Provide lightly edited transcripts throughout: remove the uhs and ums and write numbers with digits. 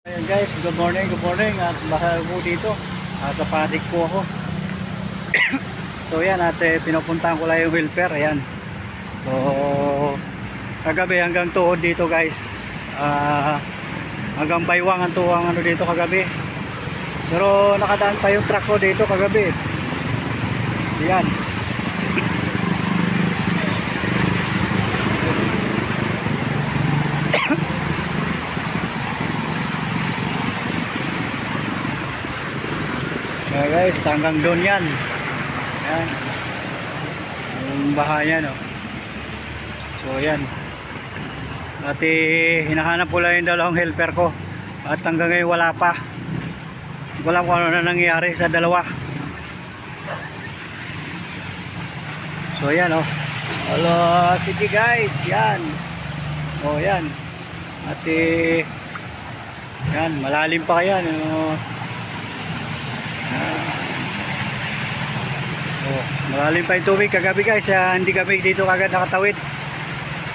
Ayan guys, good morning at bahal po dito sa Pasig po ako. So yan at pinupuntahan ko lang yung welfare, ayan. So kagabi hanggang tuhod dito guys, hanggang baywang ang tuwang ano dito kagabi. Pero nakadaan pa yung truck ko dito kagabi. Ayan. Kaya guys, hanggang doon yan. Ayan. Yung baha yan, oh. So yan. At hinahanap ko lang yung dalawang helper ko. At hanggang ngayon wala pa. Wala kung ano na nangyari sa dalawa. So yan, oh. Hello, sige guys, yan. Oh yan. At yan, malalim pa yan, oh. Oh, malalim pa yung tubig kagabi guys, hindi kami dito kagad nakatawid.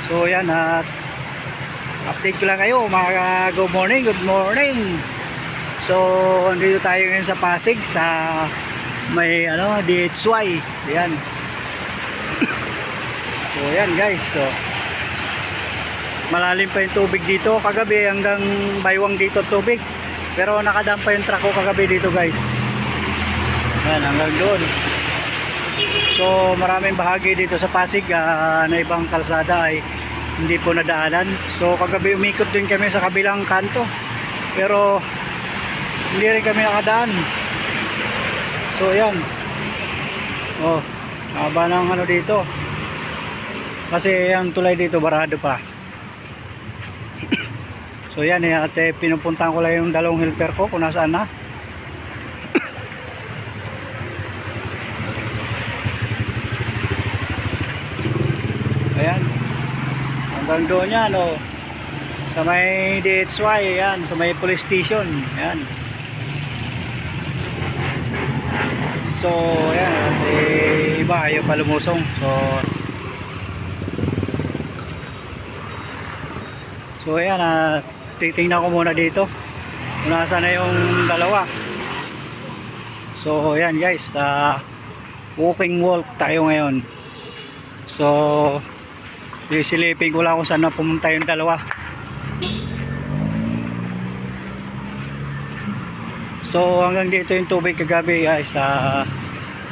So yan, update ko lang kayo mga good morning. So andito tayo ngayon sa Pasig sa may DHY. Yan. So yan guys, so malalim pa yung tubig dito kagabi, hanggang baywang dito tubig, pero nakadam pa yung truck ko kagabi dito guys. Yan, hanggang doon. So maraming bahagi dito sa Pasig na ibang kalsada ay hindi po nadaanan. So kagabi umikot din kami sa kabilang kanto, pero hindi rin kami nakadaan. So yan. Oh, haba ng ano dito. Kasi ang tulay dito barado pa. So yan, at pinupuntahan ko lang yung dalawang helper ko kung nasaan na. Ayan, hanggang doon yan, oh, sa may DHY, yan, sa may police station, yan. So yan, iba ayaw pa lumusong. So ayan, titingnan ko muna dito kung nasa na yung dalawa. So ayan guys, walking walk tayo ngayon. So silipin ko lang kung saan na pumunta yung dalawa. So hanggang dito yung tubig kagabi guys,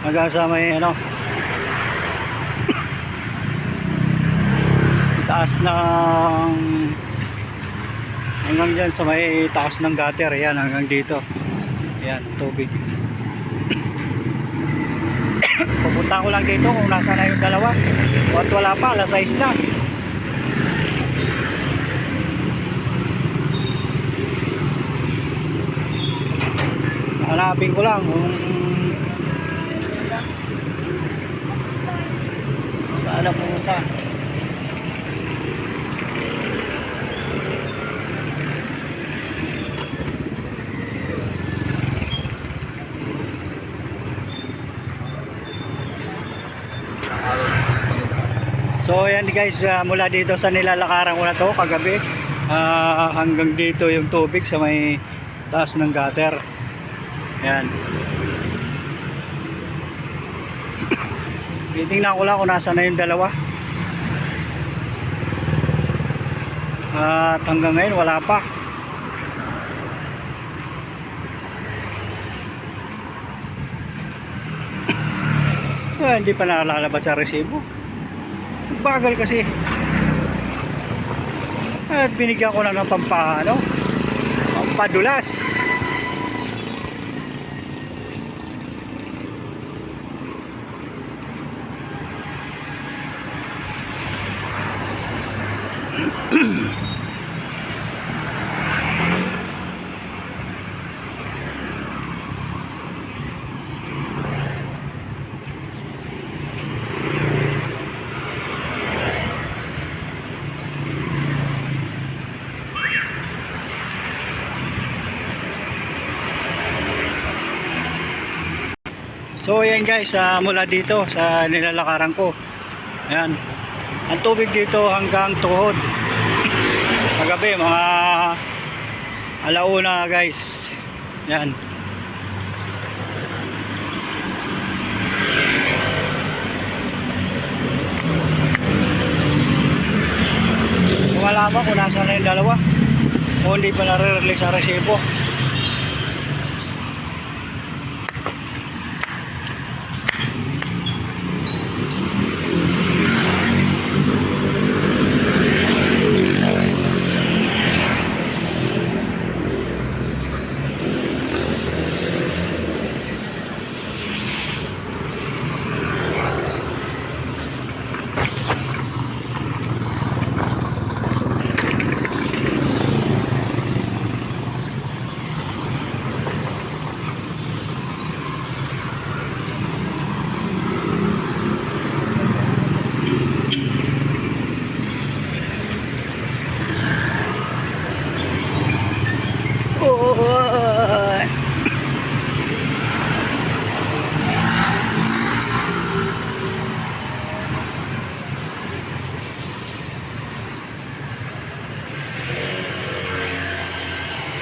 hanggang sa may taas ng, hanggang dyan sa may taas ng gutter. Yan, hanggang dito. Yan, tubig. Pupunta ko lang dito kung nasa na yung dalawa. At wala pa, alas 6 na. Hanapin ko lang kung saan na pumunta. So yan guys, mula dito sa nilalakaran ko na to kagabi, hanggang dito yung tubig sa may taas ng gutter. Yan. Titingnan ko lang kung nasa na yung dalawa. At hanggang ngayon wala pa. Hindi pa nalalabas sa resibo. Bagal kasi. At binigyan ko lang ng pampadulas. So ayan guys, mula dito sa nilalakaran ko, ayan, ang tubig dito hanggang tuhod. Kagabi mga alauna guys. Yan. Malaman kung nasa na yung dalawa o hindi pa nare-release sa resibo.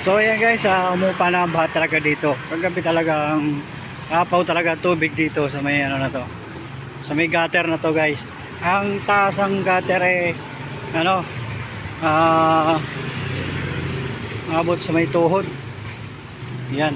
So ayan guys, umupa na ang baha talaga dito. Kagabi talaga ang apaw talaga tubig dito sa may ano na to. Sa may gutter na to guys. Ang taas ng gutter eh ano abot sa may tuhod. Yan.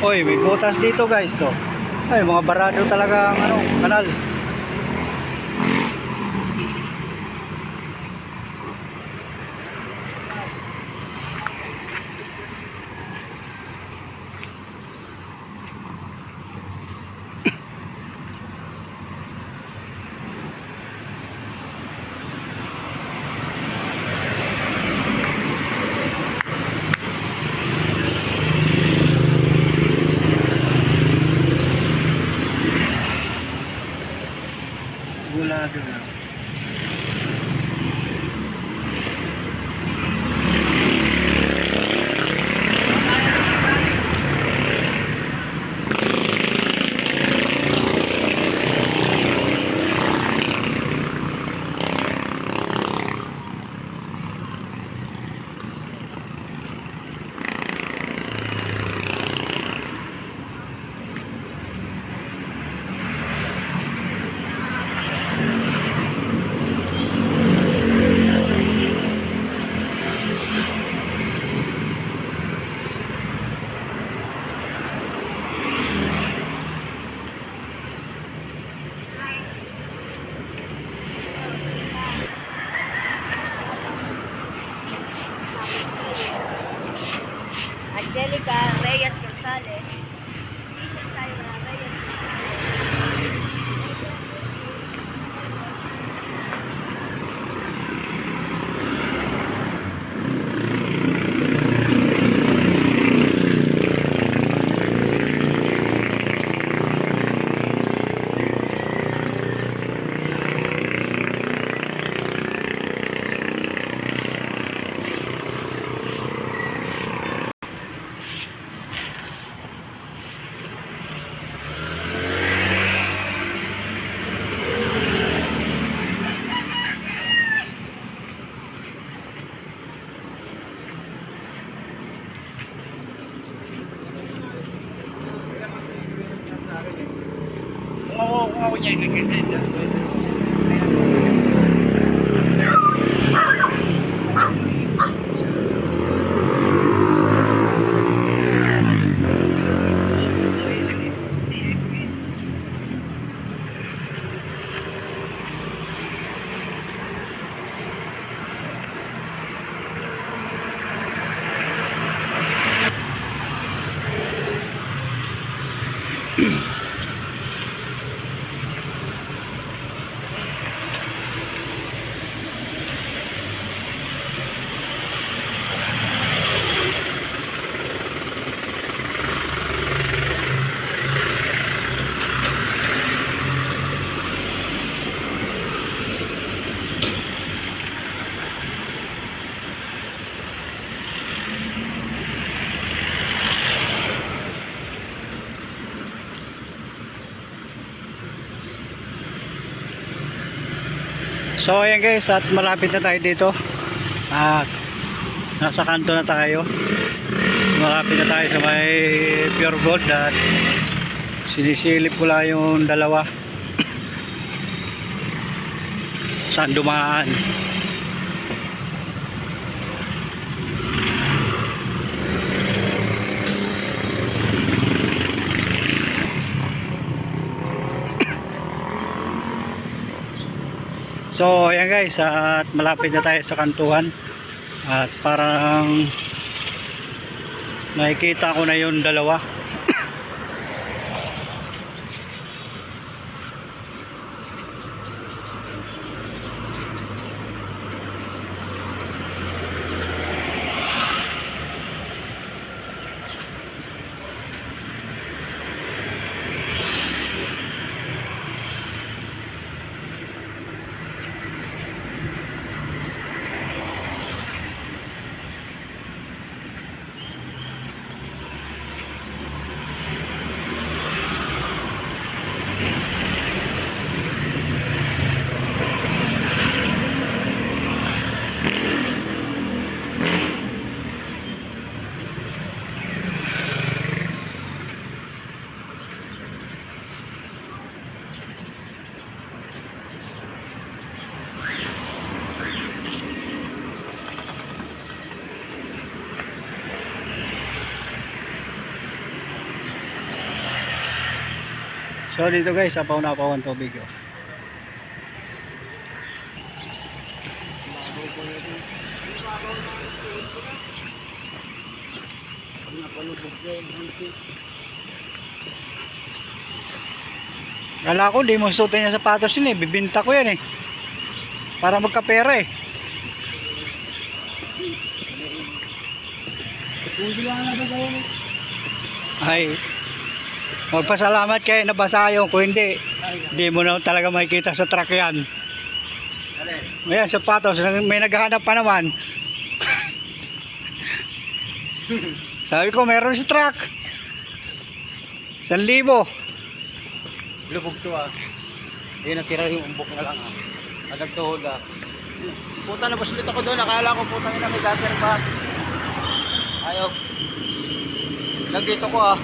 Oy, may butas dito guys. So, ay mga barado talaga ang ano, kanal. Bulado na. Angelica Reyes Gonzalez. Dito tayo na Reyes Kung ako niya yung nagkita. So ayan guys, at malapit na tayo dito. At nasa kanto na tayo. Malapit na tayo sa may Pure Gold at sinisilip ko lang yung dalawa. Saan dumaan. So ayan guys, at malapit na tayo sa kantuhan. At parang nakikita ko na yung dalawa. So dito guys, apaw na apaw ang tubig. Oh. Kala ko di mo susutin yung sapatos yun eh. Bibinta ko yan eh. Para magkapera eh. Ay, magpasalamat kayo nabasa yung. Kung hindi, di mo na talaga makikita sa truck yan. Ayan, sapatos. May naghahanap pa naman. Sabi ko, meron sa truck. 1,000. Lubog to ah. Ayun, natira yung umbok na lang ah. Agad tuhod ah. Puta, nabasulit ako doon. Akala ko puta na may gutter bag. Ayaw. Nagdito ko ah.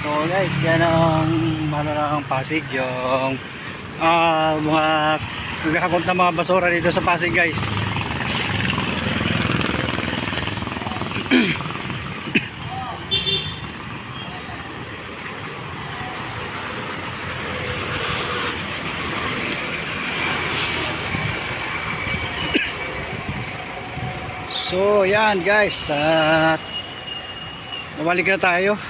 So guys, yan ang ng Pasig, yung mga naghahakot ng mga basura dito sa Pasig guys. So yan guys, at bumalik na tayo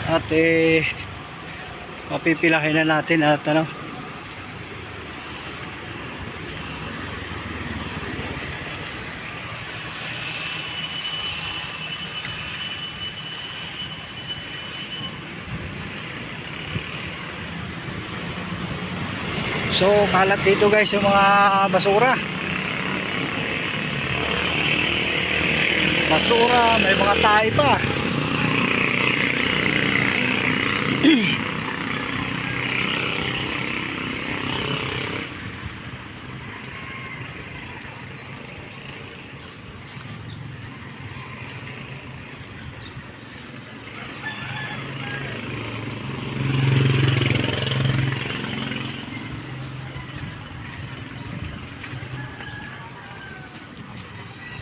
at mapipilahin na natin at ano, so kalat dito guys yung mga basura, may mga tae pa.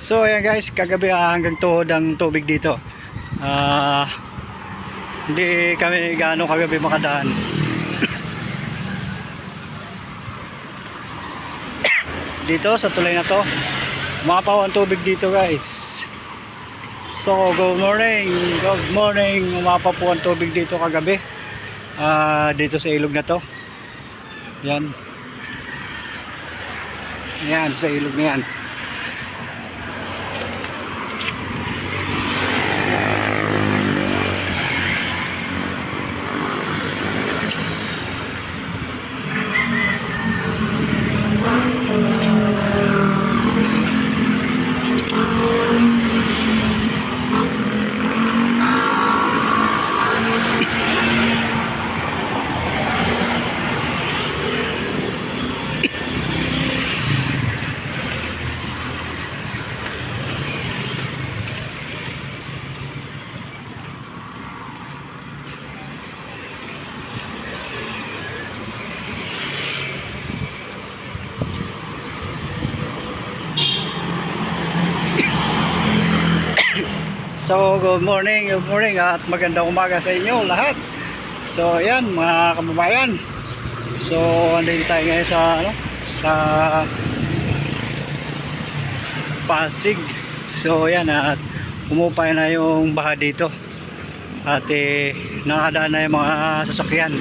So ayan guys, kagabi hanggang tuhod ang tubig dito. Hindi kami gaano kagabi makadaan. Dito sa tulay na to, umapaw ang tubig dito guys. So good morning, umapaw po ang tubig dito kagabi. Dito sa ilog na to. Yan. Yan, sa ilog na yan. So good morning at magandang umaga sa inyo lahat. So ayan mga kababayan. So andito tayo ngayon sa sa Pasig. So ayan, at umupay na yung baha dito. At nakadaan na yung mga sasakyan.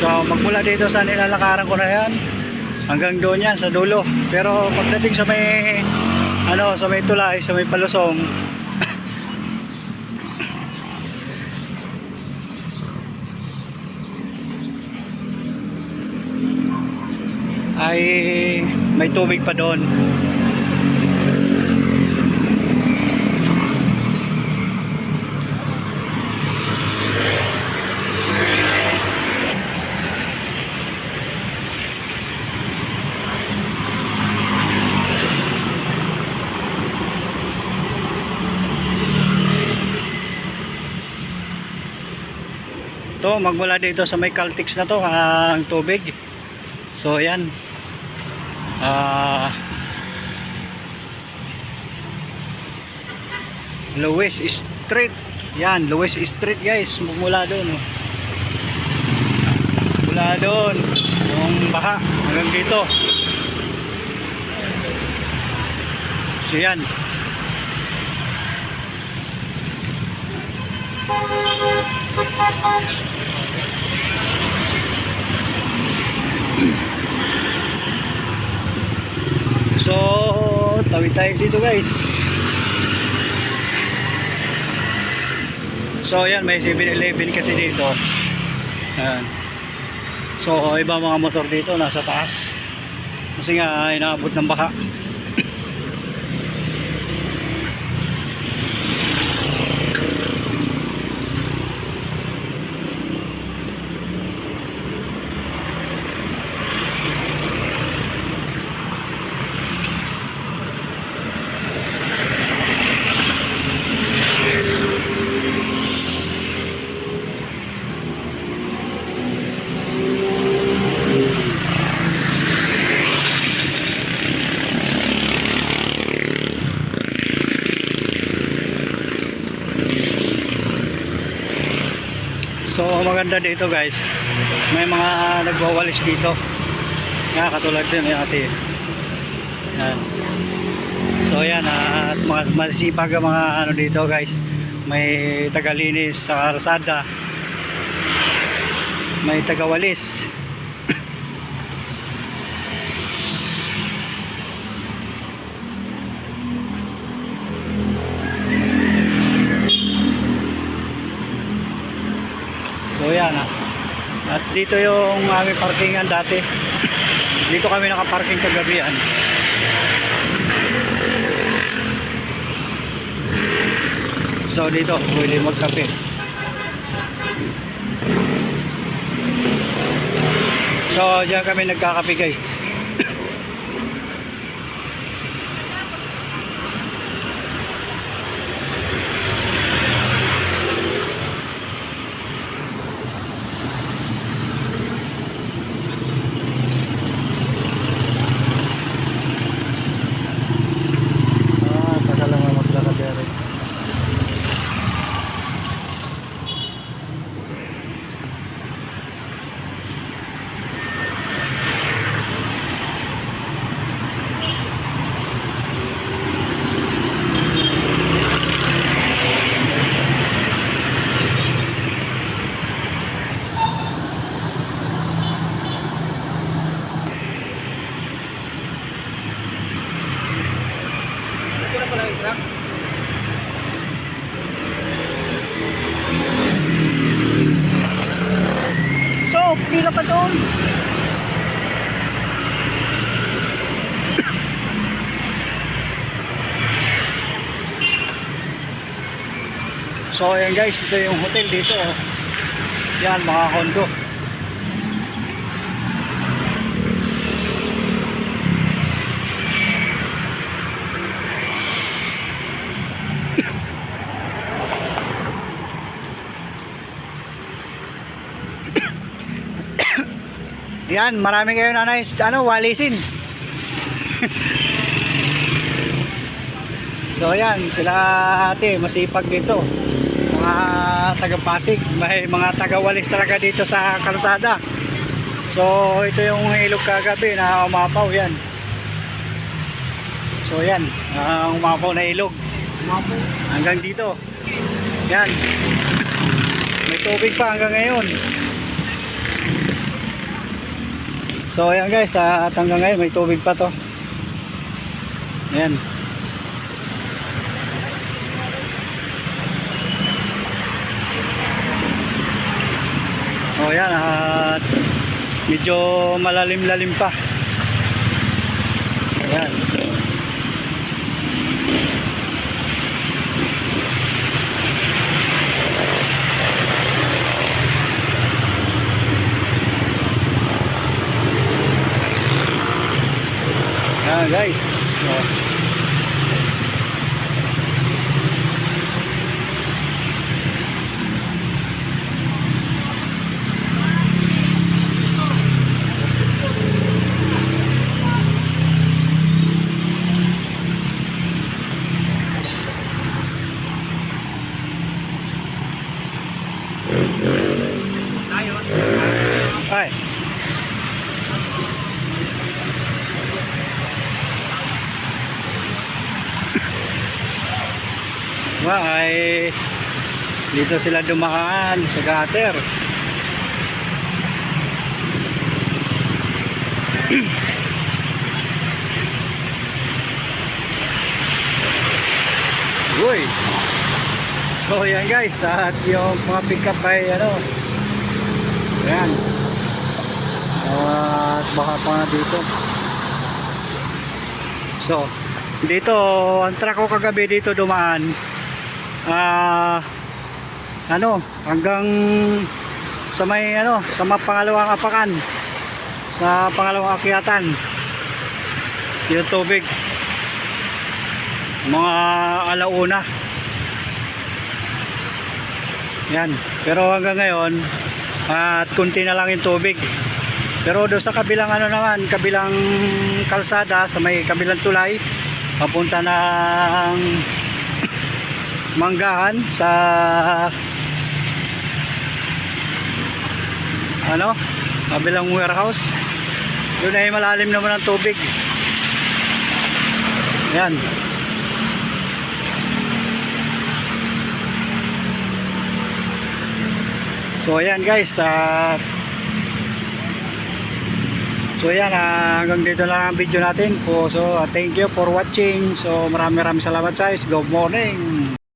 So magmula dito sa nilalakaran ko na yan hanggang doon yan sa dulo. Pero pagdating sa may sa may tulay, sa may palusong, ay may tubig pa doon. To magmula dito sa may Caltex na to ang tubig. So ayan, Lewis Street. Yan, Lewis Street guys, mula doon mula doon yung baha hanggang dito. So yan, so tawid tayo dito guys. So yan, may 7-Eleven kasi dito. So iba mga motor dito nasa taas kasi nga inaabot ng baha. So maganda dito guys, may mga nagwawalis dito. Nga katulad din yung ate. Yan. So yan, at mga masipag ang mga ano dito guys. May tagalinis sa kalsada, may tagawalis. So yan at dito yung aming parkingan dati. Dito kami nakaparking kagabihan. So dito pwede magkape. So diyan kami nagkakape guys. Tagal lang maglakad dere. Ito na pala yung truck. So pila pa doon. So ayan guys, ito yung hotel dito. Yan mga condo. Yan, marami kayo nanay, walisin. So yan, sila ate, masipag dito. Mga taga-Pasig, may mga taga-walis talaga dito sa kalsada. So ito yung ilog kagabi na umapaw yan. So yan, umapaw na ilog. Umapaw hanggang dito. Yan. May tubig pa hanggang ngayon. So ayan guys, at hanggang ngayon may tubig pa to. Ayan. O yan, at medyo malalim-lalim pa. Ayan. Ayan guys. So, ay. Ay dito sila dumaan sa gutter. Uy. So yan guys, at yung mga pick up ay yan. At baka pa nga dito. So dito ang truck ko kagabi dito dumaan hanggang sa may sa pangalawang apakan, sa pangalawang akyatan yung tubig mga alauna yan, pero hanggang ngayon at kunti na lang yung tubig. Pero doon sa kabilang kabilang kalsada, sa may kabilang tulay papunta ng Manggahan sa kabilang warehouse. Doon ay malalim naman ang tubig. Yan. So ayan guys, hanggang dito lang ang video natin po. So thank you for watching. So maraming salamat guys. Good morning.